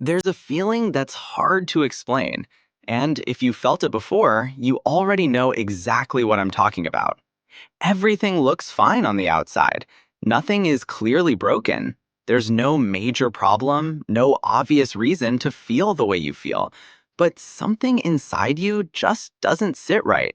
There's a feeling that's hard to explain, and if you felt it before, you already know exactly what I'm talking about. Everything looks fine on the outside. Nothing is clearly broken. There's no major problem, no obvious reason to feel the way you feel. But something inside you just doesn't sit right.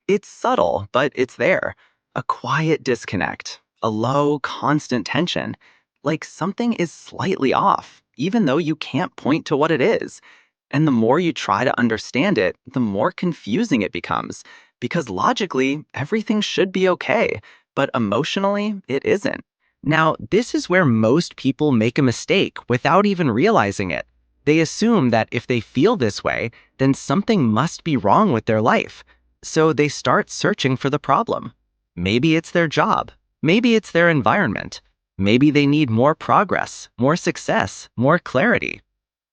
It's subtle, but it's there. A quiet disconnect, a low, constant tension. Like something is slightly off, even though you can't point to what it is. And the more you try to understand it, the more confusing it becomes. Because logically, everything should be okay, but emotionally, it isn't. Now, this is where most people make a mistake without even realizing it. They assume that if they feel this way, then something must be wrong with their life. So they start searching for the problem. Maybe it's their job. Maybe it's their environment. Maybe they need more progress, more success, more clarity.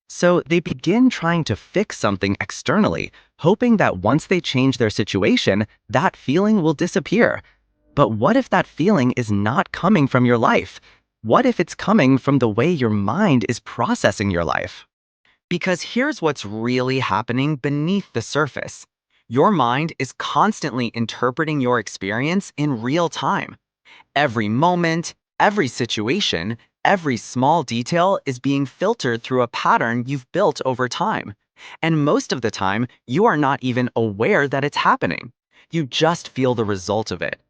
So they begin trying to fix something externally, hoping that once they change their situation, that feeling will disappear. But what if that feeling is not coming from your life? What if it's coming from the way your mind is processing your life? Because here's what's really happening beneath the surface. Your mind is constantly interpreting your experience in real time. Every moment, every situation, every small detail is being filtered through a pattern you've built over time. And most of the time, you are not even aware that it's happening. You just feel the result of it.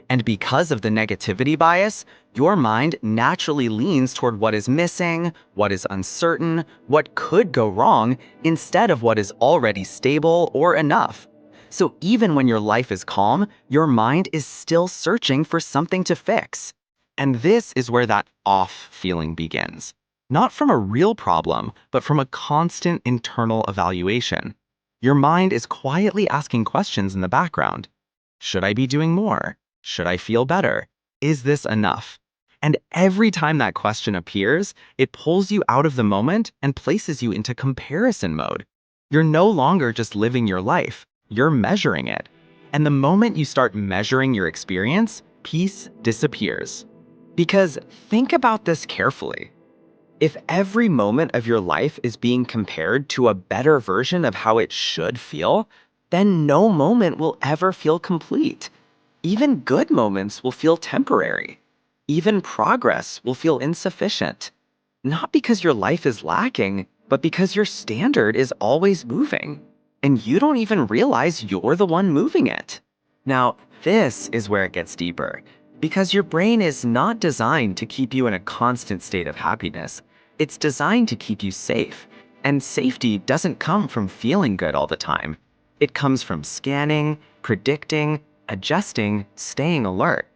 And because of the negativity bias, your mind naturally leans toward what is missing, what is uncertain, what could go wrong, instead of what is already stable or enough. So even when your life is calm, your mind is still searching for something to fix. And this is where that off feeling begins. Not from a real problem, but from a constant internal evaluation. Your mind is quietly asking questions in the background. Should I be doing more? Should I feel better? Is this enough? And every time that question appears, it pulls you out of the moment and places you into comparison mode. You're no longer just living your life, you're measuring it. And the moment you start measuring your experience, peace disappears. Because think about this carefully. If every moment of your life is being compared to a better version of how it should feel, then no moment will ever feel complete. Even good moments will feel temporary. Even progress will feel insufficient. Not because your life is lacking, but because your standard is always moving. And you don't even realize you're the one moving it. Now, this is where it gets deeper. Because your brain is not designed to keep you in a constant state of happiness. It's designed to keep you safe. And safety doesn't come from feeling good all the time. It comes from scanning, predicting, adjusting, staying alert.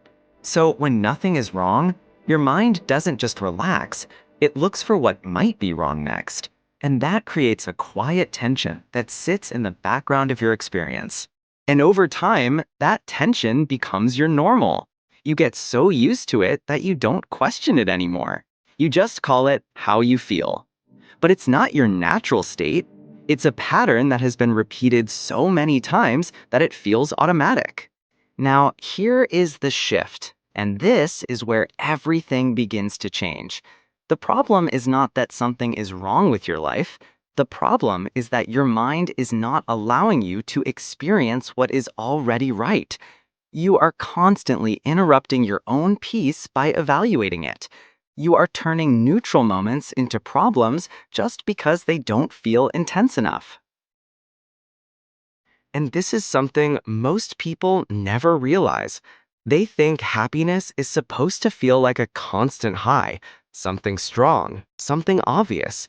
So when nothing is wrong, your mind doesn't just relax, it looks for what might be wrong next. And that creates a quiet tension that sits in the background of your experience. And over time, that tension becomes your normal. You get so used to it that you don't question it anymore. You just call it how you feel. But it's not your natural state. It's a pattern that has been repeated so many times that it feels automatic. Now, here is the shift, and this is where everything begins to change. The problem is not that something is wrong with your life. The problem is that your mind is not allowing you to experience what is already right. You are constantly interrupting your own peace by evaluating it. You are turning neutral moments into problems just because they don't feel intense enough. And this is something most people never realize. They think happiness is supposed to feel like a constant high, something strong, something obvious.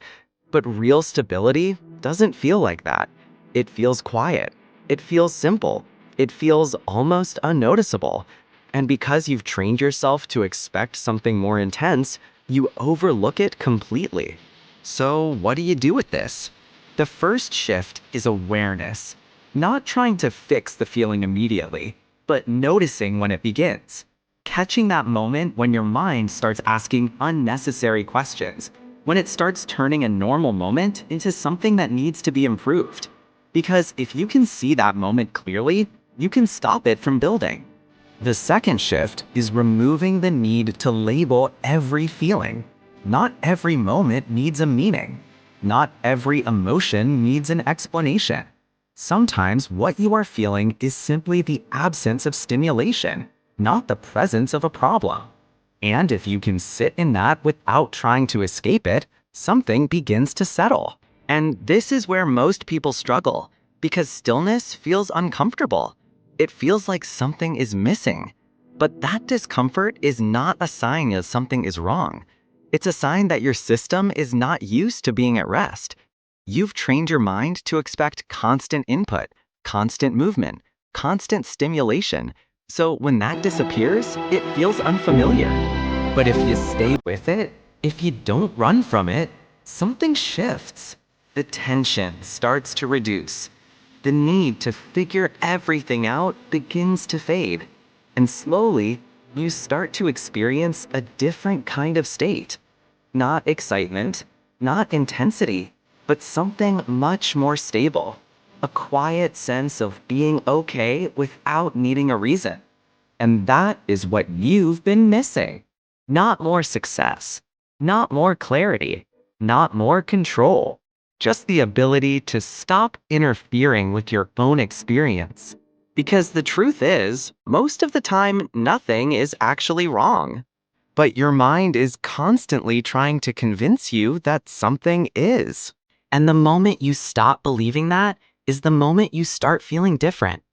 But real stability doesn't feel like that. It feels quiet. It feels simple. It feels almost unnoticeable. And because you've trained yourself to expect something more intense, you overlook it completely. So, what do you do with this? The first shift is awareness. Not trying to fix the feeling immediately, but noticing when it begins. Catching that moment when your mind starts asking unnecessary questions, when it starts turning a normal moment into something that needs to be improved. Because if you can see that moment clearly, you can stop it from building. The second shift is removing the need to label every feeling. Not every moment needs a meaning. Not every emotion needs an explanation. Sometimes what you are feeling is simply the absence of stimulation, not the presence of a problem. And if you can sit in that without trying to escape it, something begins to settle. And this is where most people struggle, because stillness feels uncomfortable. It feels like something is missing. But that discomfort is not a sign that something is wrong. It's a sign that your system is not used to being at rest. You've trained your mind to expect constant input, constant movement, constant stimulation. So when that disappears, it feels unfamiliar. But if you stay with it, if you don't run from it, something shifts. The tension starts to reduce. The need to figure everything out begins to fade. And slowly, you start to experience a different kind of state. Not excitement, not intensity, but something much more stable. A quiet sense of being okay without needing a reason. And that is what you've been missing. Not more success, not more clarity, not more control. Just the ability to stop interfering with your own experience. Because the truth is, most of the time, nothing is actually wrong. But your mind is constantly trying to convince you that something is. And the moment you stop believing that is the moment you start feeling different.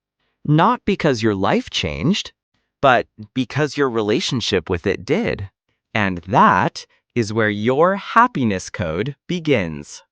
Not because your life changed, but because your relationship with it did. And that is where your happiness code begins.